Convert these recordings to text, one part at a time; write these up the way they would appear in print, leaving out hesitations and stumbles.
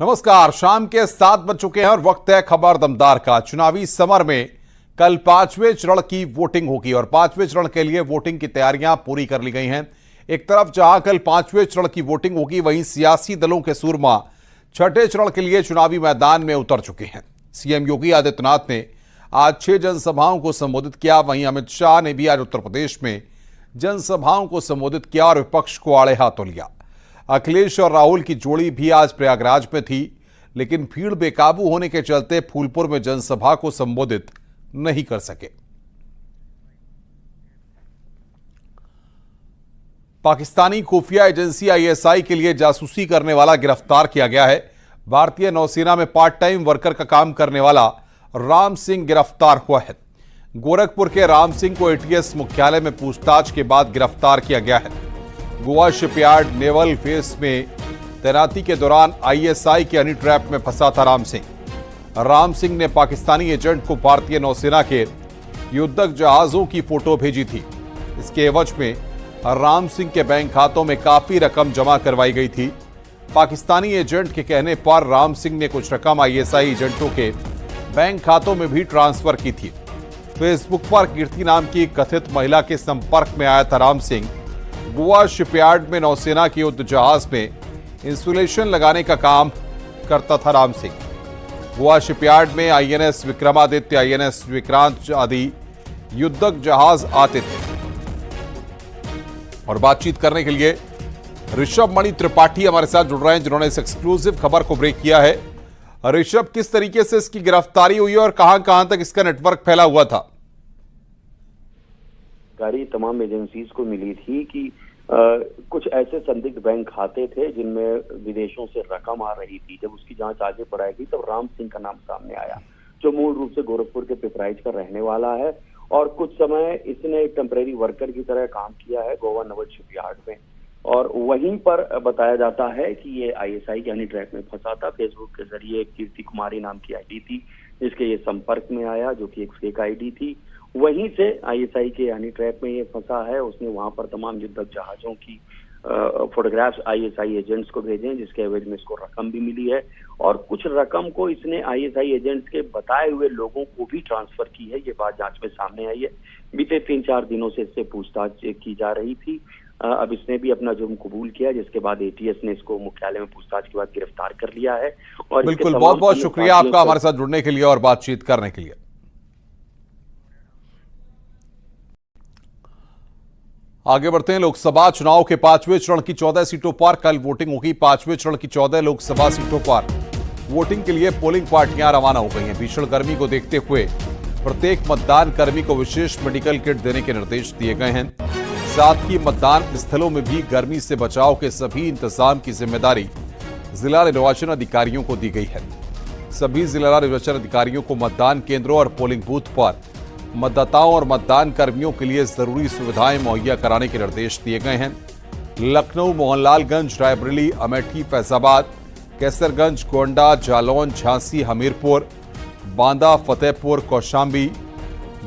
नमस्कार। शाम के 7 बज चुके हैं और वक्त है खबर दमदार का। चुनावी समर में कल 5वें चरण की वोटिंग होगी और 5वें चरण के लिए वोटिंग की तैयारियां पूरी कर ली गई हैं। एक तरफ जहां कल 5वें चरण की वोटिंग होगी, वहीं सियासी दलों के सूरमा छठे चरण के लिए चुनावी मैदान में उतर चुके हैं। सीएम योगी आदित्यनाथ ने आज 6 जनसभाओं को संबोधित किया। वहीं अमित शाह ने भी आज उत्तर प्रदेश में जनसभाओं को संबोधित किया और विपक्ष को आड़े हाथों लिया। अखिलेश और राहुल की जोड़ी भी आज प्रयागराज में थी, लेकिन भीड़ बेकाबू होने के चलते फूलपुर में जनसभा को संबोधित नहीं कर सके। पाकिस्तानी खुफिया एजेंसी आईएसआई के लिए जासूसी करने वाला गिरफ्तार किया गया है। भारतीय नौसेना में पार्ट टाइम वर्कर का काम करने वाला राम सिंह गिरफ्तार हुआ है। गोरखपुर के राम सिंह को एटीएस मुख्यालय में पूछताछ के बाद गिरफ्तार किया गया है। गोवा शिपयार्ड नेवल बेस में तैनाती के दौरान आईएसआई के हनी ट्रैप में फंसा था राम सिंह ने पाकिस्तानी एजेंट को भारतीय नौसेना के युद्धक जहाजों की फोटो भेजी थी। इसके एवज में राम सिंह के बैंक खातों में काफी रकम जमा करवाई गई थी। पाकिस्तानी एजेंट के कहने पर राम सिंह ने कुछ रकम आईएसआई एजेंटों के बैंक खातों में भी ट्रांसफर की थी। फेसबुक पर कीर्ति नाम की कथित महिला के संपर्क में आया था राम सिंह। गोवा शिपयार्ड में नौसेना के युद्ध जहाज में इंसुलेशन लगाने का काम करता था राम सिंह। गोवा शिपयार्ड में आईएनएस विक्रमादित्य, आईएनएस विक्रांत आदि युद्धक जहाज आते थे। और बातचीत करने के लिए ऋषभ मणि त्रिपाठी हमारे साथ जुड़ रहे हैं, जिन्होंने इस एक्सक्लूसिव खबर को ब्रेक किया है। ऋषभ, किस तरीके से इसकी गिरफ्तारी हुई और कहां तक इसका नेटवर्क फैला हुआ था? गाड़ी तमाम एजेंसीज को मिली थी कि कुछ ऐसे संदिग्ध बैंक खाते थे जिनमें विदेशों से रकम आ रही थी। जब उसकी जांच आगे बढ़ाई गई तब राम सिंह का नाम सामने आया, जो मूल रूप से गोरखपुर के पिपराइच का रहने वाला है और कुछ समय इसने टेम्परेरी वर्कर की तरह काम किया है गोवा नवल शिपयार्ड में। और वहीं पर बताया जाता है कि ये आईएसआई के हनी ट्रैप में फंसा था। फेसबुक के जरिए कीर्ति कुमारी नाम की आईडी थी जिसके ये संपर्क में आया, जो कि एक फेक आईडी थी। वहीं से आईएसआई के हनी ट्रैप में ये फंसा है। उसने वहां पर तमाम युद्धक जहाजों की फोटोग्राफ्स आईएसआई एजेंट्स को भेजे, जिसके एवज में इसको रकम भी मिली है और कुछ रकम को इसने आईएसआई एजेंट्स के बताए हुए लोगों को भी ट्रांसफर की है। ये बात जांच में सामने आई है। बीते 3-4 दिनों से इससे पूछताछ की जा रही थी। अब इसने भी अपना जुर्म कबूल किया, जिसके बाद एटीएस ने इसको मुख्यालय में पूछताछ के बाद गिरफ्तार कर लिया है। और बिल्कुल, बहुत बहुत शुक्रिया आपका हमारे साथ जुड़ने के लिए और बातचीत करने के लिए। आगे बढ़ते हैं। लोकसभा चुनाव के 5वें चरण की 14 सीटों पर कल वोटिंग होगी। 5वें चरण की 14 लोकसभा सीटों पर वोटिंग के लिए पोलिंग पार्टियां रवाना हो गई हैं। भीषण गर्मी को देखते हुए प्रत्येक मतदान कर्मी को विशेष मेडिकल किट देने के निर्देश दिए गए हैं। साथ ही मतदान स्थलों में भी गर्मी से बचाव के सभी इंतजाम की जिम्मेदारी जिला निर्वाचन अधिकारियों को दी गई है। सभी जिला निर्वाचन अधिकारियों को मतदान केंद्रों और पोलिंग बूथ पर मतदाताओं और मतदान कर्मियों के लिए जरूरी सुविधाएं मुहैया कराने के निर्देश दिए गए हैं। लखनऊ, मोहनलालगंज, रायबरेली, अमेठी, फैजाबाद, कैसरगंज, गोंडा, जालौन, झांसी, हमीरपुर, बांदा, फतेहपुर, कौशाम्बी,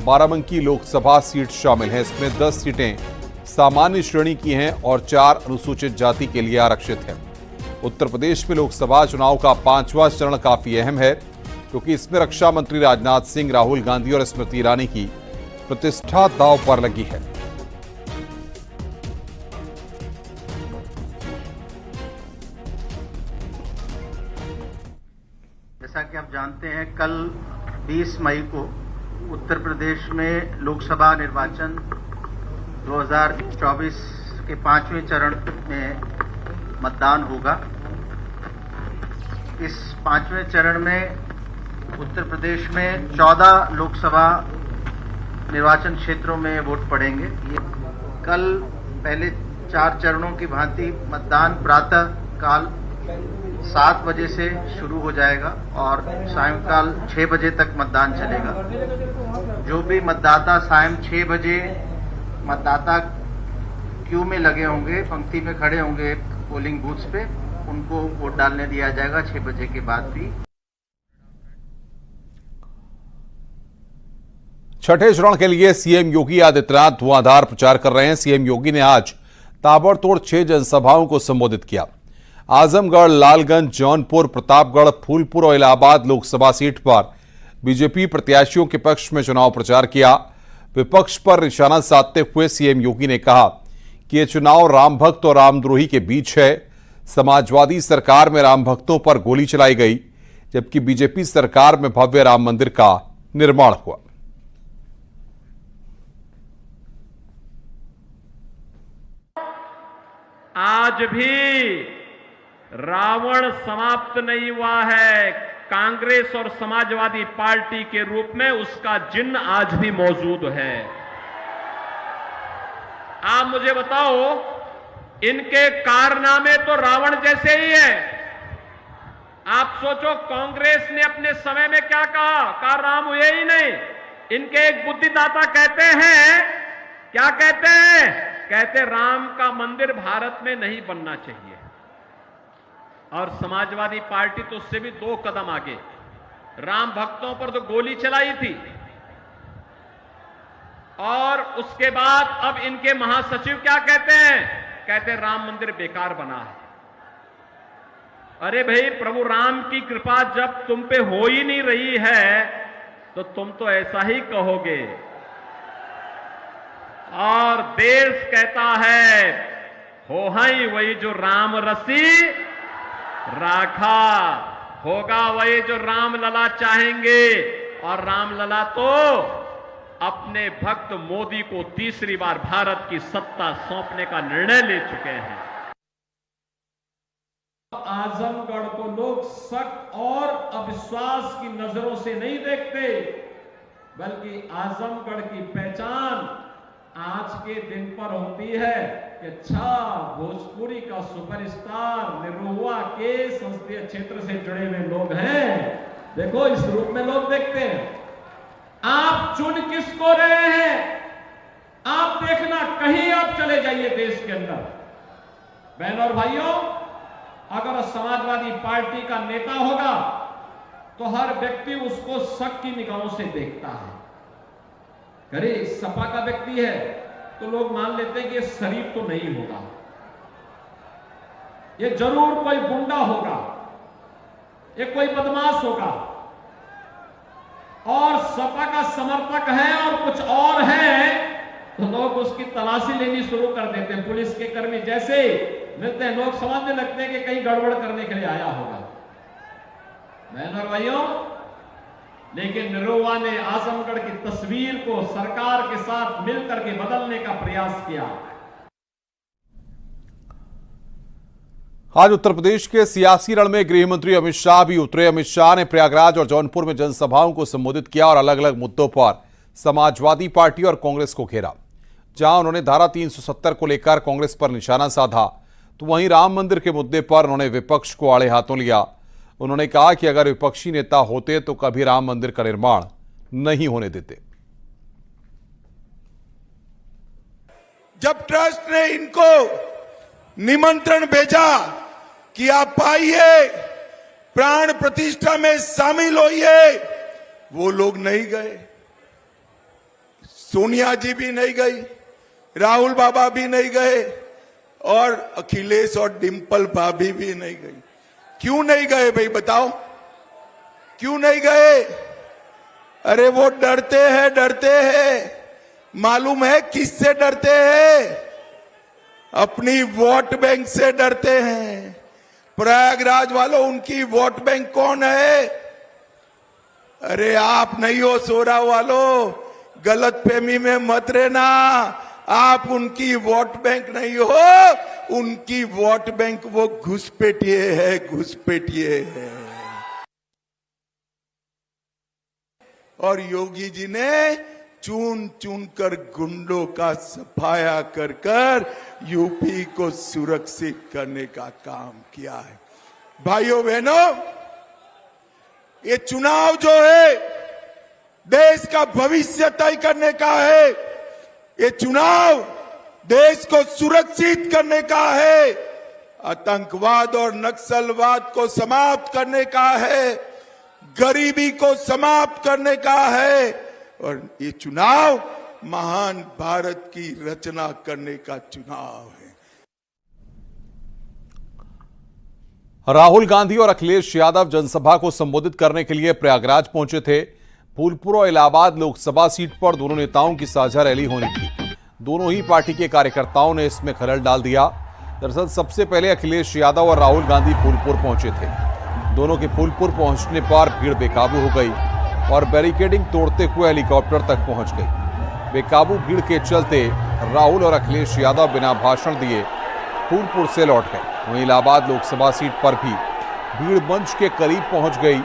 बाराबंकी लोकसभा सीट शामिल हैं। इसमें 10 सीटें सामान्य श्रेणी की हैं और 4 अनुसूचित जाति के लिए आरक्षित हैं। उत्तर प्रदेश में लोकसभा चुनाव का 5वां चरण काफी अहम है, क्योंकि इसमें रक्षा मंत्री राजनाथ सिंह, राहुल गांधी और स्मृति ईरानी की प्रतिष्ठा दांव पर लगी है। जैसा कि आप जानते हैं, कल 20 मई को उत्तर प्रदेश में लोकसभा निर्वाचन 2024 के 5वें चरण में मतदान होगा। इस 5वें चरण में उत्तर प्रदेश में 14 लोकसभा निर्वाचन क्षेत्रों में वोट पड़ेंगे। ये कल पहले 4 चरणों की भांति मतदान प्रातः काल 7 बजे से शुरू हो जाएगा और सायंकाल 6 बजे तक मतदान चलेगा। जो भी मतदाता सायं 6 बजे मतदाता क्यू में लगे होंगे, पंक्ति में खड़े होंगे पोलिंग बूथ्स पे, उनको वोट डालने दिया जाएगा 6 बजे के बाद भी। छठे चरण के लिए सीएम योगी आदित्यनाथ धुआंधार प्रचार कर रहे हैं। सीएम योगी ने आज ताबड़तोड़ 6 जनसभाओं को संबोधित किया। आजमगढ़, लालगंज, जौनपुर, प्रतापगढ़, फूलपुर और इलाहाबाद लोकसभा सीट पर बीजेपी प्रत्याशियों के पक्ष में चुनाव प्रचार किया। विपक्ष पर निशाना साधते हुए सीएम योगी ने कहा कि यह चुनाव राम भक्त और रामद्रोही के बीच है। समाजवादी सरकार में राम भक्तों पर गोली चलाई गई, जबकि बीजेपी सरकार में भव्य राम मंदिर का निर्माण हुआ। आज भी रावण समाप्त नहीं हुआ है। कांग्रेस और समाजवादी पार्टी के रूप में उसका चिन्ह आज भी मौजूद है। आप मुझे बताओ, इनके कारनामे तो रावण जैसे ही है। आप सोचो, कांग्रेस ने अपने समय में क्या कहा राम हुए ही नहीं। इनके एक बुद्धिदाता कहते हैं, क्या कहते हैं? कहते राम का मंदिर भारत में नहीं बनना चाहिए। और समाजवादी पार्टी तो उससे भी 2 कदम आगे, राम भक्तों पर तो गोली चलाई थी। और उसके बाद अब इनके महासचिव क्या कहते हैं? कहते राम मंदिर बेकार बना है। अरे भाई, प्रभु राम की कृपा जब तुम पे हो ही नहीं रही है तो तुम तो ऐसा ही कहोगे। और देश कहता है, हो हई वही जो राम रसी राखा, होगा वही जो राम लला चाहेंगे। और राम लला तो अपने भक्त मोदी को तीसरी बार भारत की सत्ता सौंपने का निर्णय ले चुके हैं। आजमगढ़ को लोग शक और अविश्वास की नजरों से नहीं देखते, बल्कि आजमगढ़ की पहचान आज के दिन पर होती है कि अच्छा, भोजपुरी का सुपरस्टार निरहुआ के संसदीय क्षेत्र से जुड़े हुए लोग हैं। देखो, इस रूप में लोग देखते हैं। आप चुन किसको रहे हैं? आप देखना, कहीं आप चले जाइए देश के अंदर, बहनों और भाइयों, अगर समाजवादी पार्टी का नेता होगा तो हर व्यक्ति उसको शक की निगाहों से देखता है। अरे सपा का व्यक्ति है तो लोग मान लेते हैं कि ये शरीफ तो नहीं होगा, ये जरूर कोई गुंडा होगा, ये कोई बदमाश होगा। और सपा का समर्थक है और कुछ और है तो लोग उसकी तलाशी लेनी शुरू कर देते हैं। पुलिस के कर्मी जैसे मिलते हैं, लोग समझने लगते हैं कि कहीं गड़बड़ करने के लिए आया होगा। बहनों और भाइयों, लेकिन निरहुआ ने आजमगढ़ की तस्वीर को सरकार के साथ मिलकर के बदलने का प्रयास किया। आज उत्तर प्रदेश के सियासी रण में गृह मंत्री अमित शाह भी उतरे। अमित शाह ने प्रयागराज और जौनपुर में जनसभाओं को संबोधित किया और अलग अलग मुद्दों पर समाजवादी पार्टी और कांग्रेस को घेरा। जहां उन्होंने धारा 370 को लेकर कांग्रेस पर निशाना साधा, तो वहीं राम मंदिर के मुद्दे पर उन्होंने विपक्ष को आड़े हाथों लिया। उन्होंने कहा कि अगर विपक्षी नेता होते तो कभी राम मंदिर का निर्माण नहीं होने देते। जब ट्रस्ट ने इनको निमंत्रण भेजा कि आप आइए, प्राण प्रतिष्ठा में शामिल होइए, वो लोग नहीं गए। सोनिया जी भी नहीं गई, राहुल बाबा भी नहीं गए और अखिलेश और डिंपल भाभी भी नहीं गई। क्यों नहीं गए भाई, बताओ क्यों नहीं गए? अरे वो डरते हैं। मालूम है किससे डरते हैं? अपनी वोट बैंक से डरते हैं। प्रयागराज वालों, उनकी वोट बैंक कौन है? अरे आप नहीं हो सोरा वालों, गलतफहमी में मत रहना। आप उनकी वोट बैंक नहीं हो, उनकी वोट बैंक वो घुसपैठिए है। और योगी जी ने चुन कर गुंडों का सफाया कर यूपी को सुरक्षित करने का काम किया है। भाइयों बहनों, ये चुनाव जो है देश का भविष्य तय करने का है। ये चुनाव देश को सुरक्षित करने का है, आतंकवाद और नक्सलवाद को समाप्त करने का है, गरीबी को समाप्त करने का है, और ये चुनाव महान भारत की रचना करने का चुनाव है। राहुल गांधी और अखिलेश यादव जनसभा को संबोधित करने के लिए प्रयागराज पहुंचे थे। फूलपुर और इलाहाबाद लोकसभा सीट पर दोनों नेताओं की साझा रैली होनी थी। दोनों ही पार्टी के कार्यकर्ताओं ने इसमें खलल डाल दिया। दरअसल सबसे पहले अखिलेश यादव और राहुल गांधी फूलपुर पहुंचे थे। दोनों के फूलपुर पहुंचने पर भीड़ बेकाबू हो गई और बैरिकेडिंग तोड़ते हुए हेलीकॉप्टर तक पहुंच गई। बेकाबू भीड़ के चलते राहुल और अखिलेश यादव बिना भाषण दिए फूलपुर से लौट गए। वहीं इलाहाबाद लोकसभा सीट पर भी भीड़ मंच के करीब पहुंच गई,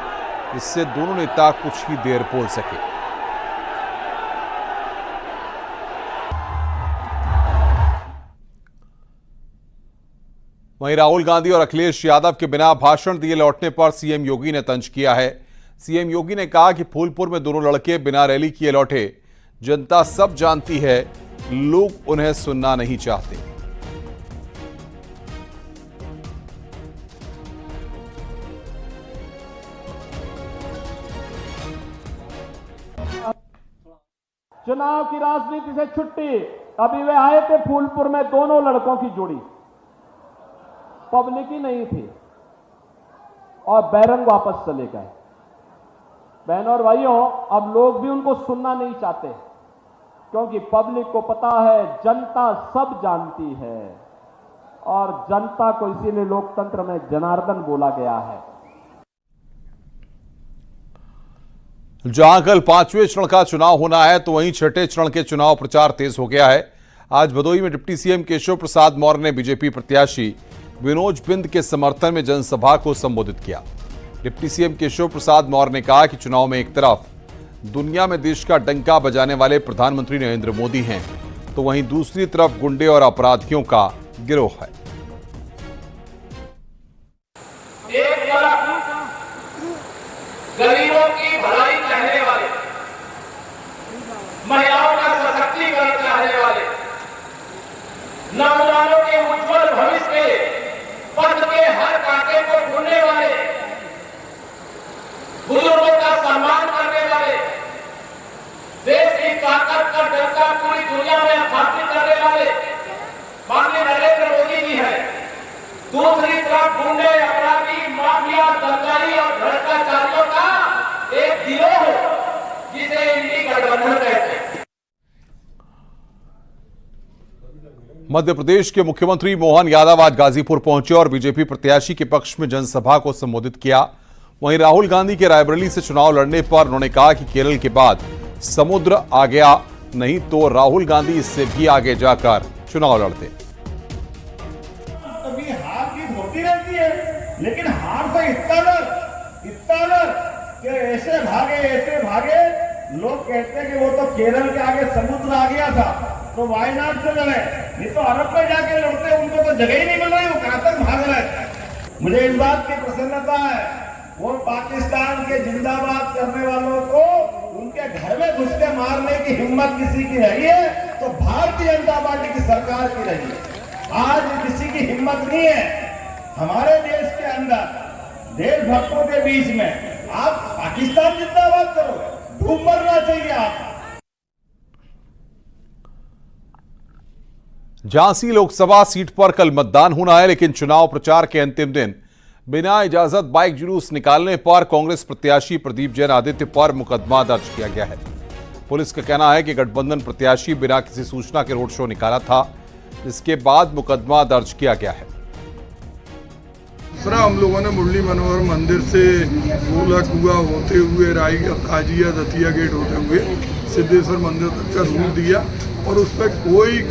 इससे दोनों नेता कुछ ही देर बोल सके। वहीं राहुल गांधी और अखिलेश यादव के बिना भाषण दिए लौटने पर सीएम योगी ने तंज किया है। सीएम योगी ने कहा कि फूलपुर में दोनों लड़के बिना रैली किए लौटे। जनता सब जानती है, लोग उन्हें सुनना नहीं चाहते। चुनाव की राजनीति से छुट्टी। अभी वे आए थे फूलपुर में, दोनों लड़कों की जोड़ी, पब्लिक ही नहीं थी और बैरंग वापस चले गए। बहनों और भाइयों, अब लोग भी उनको सुनना नहीं चाहते, क्योंकि पब्लिक को पता है, जनता सब जानती है और जनता को इसीलिए लोकतंत्र में जनार्दन बोला गया है। जहां कल 5वें चरण का चुनाव होना है, तो वहीं छठे चरण के चुनाव प्रचार तेज हो गया है। आज भदोही में डिप्टी सीएम केशव प्रसाद मौर्य ने बीजेपी प्रत्याशी विनोद बिंद के समर्थन में जनसभा को संबोधित किया। डिप्टी सीएम केशव प्रसाद मौर्य ने कहा कि चुनाव में एक तरफ दुनिया में देश का डंका बजाने वाले प्रधानमंत्री नरेंद्र मोदी हैं, तो वहीं दूसरी तरफ गुंडे और अपराधियों का गिरोह है। एक तरफ गरीबों की भलाई चाहने वाले, महिलाओं का सशक्तिकरण चाहने वाले, नौजवानों के उज्जवल भविष्य के पथ के हर कांटे को ढूंढने वाले, बुजुर्गों का सम्मान करने वाले, देश की ताकत का डंका पूरी दुनिया में स्थापित करने वाले माननीय नरेंद्र मोदी जी है। दूसरी तरफ गुंडे, अपराधी, माफिया, दंगाई और भ्रष्टाचारियों का एक गिरोह जिसे इंडी गठबंधन कहते हैं। मध्य प्रदेश के मुख्यमंत्री मोहन यादव आज गाजीपुर पहुंचे और बीजेपी प्रत्याशी के पक्ष में जनसभा को संबोधित किया। वहीं राहुल गांधी के रायबरेली से चुनाव लड़ने पर उन्होंने कहा कि केरल के बाद समुद्र आ गया, नहीं तो राहुल गांधी इससे भी आगे जाकर चुनाव लड़ते। कभी हार जीत होती रहती है, लेकिन हार से इतना डर कि ऐसे भागे। लोग कहते हैं कि वो तो केरल के आगे समुद्र आ गया था, तो वायनाड से लड़े, नहीं तो अरब में जाके लड़ते, उनको तो जगह ही नहीं मिल रही, वो कहां तक भाग रहे। मुझे इस बात की प्रसन्नता है, वो पाकिस्तान के जिंदाबाद करने वालों को उनके घर में घुस के मारने की हिम्मत किसी की रही है तो भारतीय जनता पार्टी की सरकार की रही है। आज किसी की हिम्मत नहीं है हमारे देश के अंदर, देशभक्तों के बीच में आप पाकिस्तान जिंदाबाद करोगे, डूब मरना चाहिए आप। झांसी लोकसभा सीट पर कल मतदान होना है, लेकिन चुनाव प्रचार के अंतिम दिन बिना इजाजत बाइक जुलूस निकालने पर कांग्रेस प्रत्याशी प्रदीप जैन आदित्य पर मुकदमा दर्ज किया गया है। पुलिस का कहना है कि गठबंधन प्रत्याशी बिना किसी सूचना के रोड शो निकाला था, जिसके बाद मुकदमा दर्ज किया गया है। हम लोगों ने मुरली मनोहर मंदिर से गोला कुआ होते हुए राजिया दतिया गेट होते हुए सिद्धेश्वर मंदिर तक का रूट दिया और उस पर कोई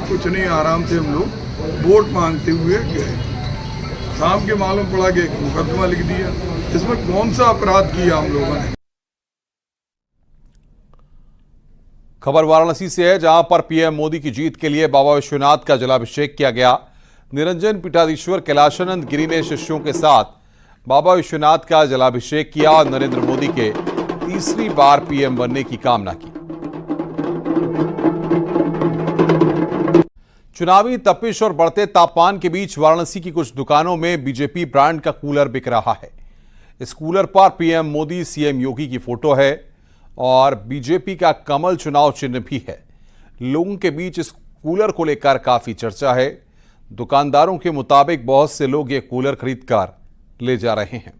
कुछ नहीं, आराम से हम लोग वोट मांगते हुए गए। शाम के मालूम पड़ा कि एक मुकदमा लिख दिया। इसमें कौन सा अपराध किया हम लोगों ने? खबर वाराणसी से है, जहां पर पीएम मोदी की जीत के लिए बाबा विश्वनाथ का जलाभिषेक किया गया। निरंजन पीठाधीश्वर कैलाशानंद गिरी ने शिष्यों के साथ बाबा विश्वनाथ का जलाभिषेक किया और नरेंद्र मोदी के तीसरी बार पीएम बनने की कामना की। चुनावी तपिश और बढ़ते तापमान के बीच वाराणसी की कुछ दुकानों में बीजेपी ब्रांड का कूलर बिक रहा है। इस कूलर पर पीएम मोदी, सीएम योगी की फोटो है और बीजेपी का कमल चुनाव चिन्ह भी है। लोगों के बीच इस कूलर को लेकर काफी चर्चा है। दुकानदारों के मुताबिक बहुत से लोग ये कूलर खरीदकर ले जा रहे हैं।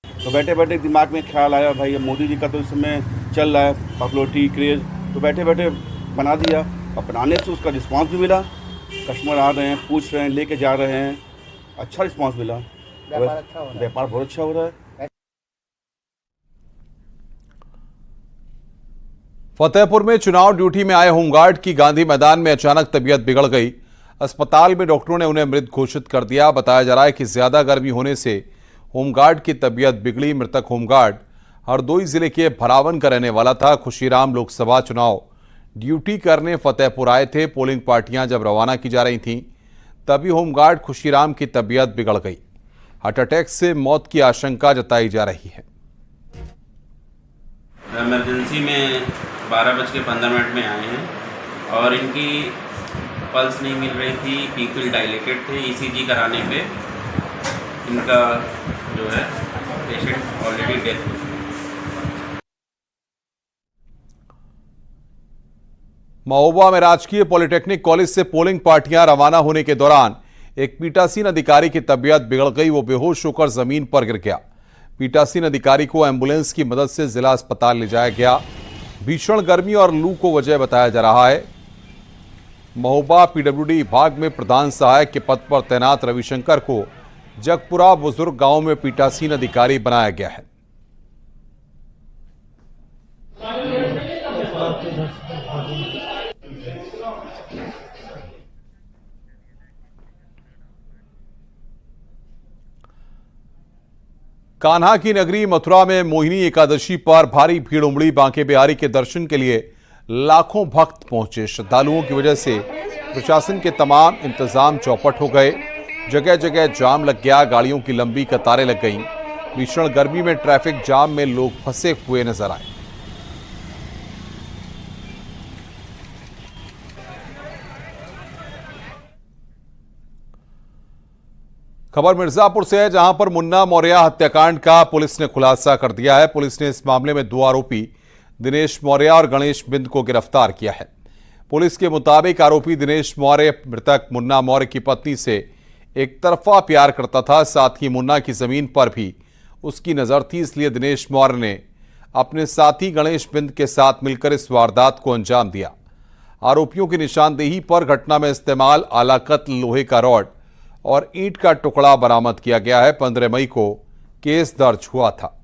तो बैठे बैठे दिमाग में ख्याल आया, भाई मोदी जी का तो इस समय चल रहा है पॉपुलरिटी क्रेज, तो बैठे बैठे बना दिया। और बनाने से उसका रिस्पांस भी मिला, कस्टमर आ रहे हैं, पूछ रहे हैं, लेके जा रहे हैं, अच्छा रिस्पांस मिला, व्यापार बहुत अच्छा हो रहा है। फतेहपुर में चुनाव ड्यूटी में आए होमगार्ड की गांधी मैदान में अचानक तबीयत बिगड़ गई। अस्पताल में डॉक्टरों ने उन्हें मृत घोषित कर दिया। बताया जा रहा है कि ज्यादा गर्मी होने से होमगार्ड की तबीयत बिगड़ी। मृतक होमगार्ड हरदोई जिले के भरावन का रहने वाला था। खुशीराम लोकसभा चुनाव ड्यूटी करने फतेहपुर आए थे। पोलिंग पार्टियां जब रवाना की जा रही थीं तभी होमगार्ड खुशीराम की तबीयत बिगड़ गई। हार्ट अटैक से मौत की आशंका जताई जा रही है। इमरजेंसी में 12:15 में आए हैं और इनकी पल्स नहीं मिल रही थी, पीपल डायलेटेड थे। ईसीजी कराने पे इनका जो है पेशेंट ऑलरेडी डेथ हो गई। महोबा में राजकीय पॉलिटेक्निक कॉलेज से पोलिंग पार्टियां रवाना होने के दौरान एक पीठासीन अधिकारी की तबीयत बिगड़ गई। वो बेहोश होकर जमीन पर गिर गया। पीठासीन अधिकारी को एंबुलेंस की मदद से जिला अस्पताल ले जाया गया। भीषण गर्मी और लू को वजह बताया जा रहा है। महोबा पीडब्ल्यूडी विभाग में प्रधान सहायक के पद पर तैनात रविशंकर को जगपुरा बुजुर्ग गांव में पीठासीन अधिकारी बनाया गया है। कान्हा की नगरी मथुरा में मोहिनी एकादशी पर भारी भीड़ उमड़ी। बांके बिहारी के दर्शन के लिए लाखों भक्त पहुंचे। श्रद्धालुओं की वजह से प्रशासन के तमाम इंतजाम चौपट हो गए। जगह जगह जाम लग गया, गाड़ियों की लंबी कतारें लग गईं। भीषण गर्मी में ट्रैफिक जाम में लोग फंसे हुए नजर आए। खबर मिर्जापुर से है, जहां पर मुन्ना मौर्य हत्याकांड का पुलिस ने खुलासा कर दिया है। पुलिस ने इस मामले में 2 आरोपी दिनेश मौर्य और गणेश बिंद को गिरफ्तार किया है। पुलिस के मुताबिक आरोपी दिनेश मौर्य मृतक मुन्ना मौर्य की पत्नी से एक तरफा प्यार करता था। साथ ही मुन्ना की जमीन पर भी उसकी नजर थी, इसलिए दिनेश मौर्य ने अपने साथी गणेश बिंद के साथ मिलकर इस वारदात को अंजाम दिया। आरोपियों की निशानदेही पर घटना में इस्तेमाल आलाकत लोहे का रॉड और ईंट का टुकड़ा बरामद किया गया है। 15 मई को केस दर्ज हुआ था।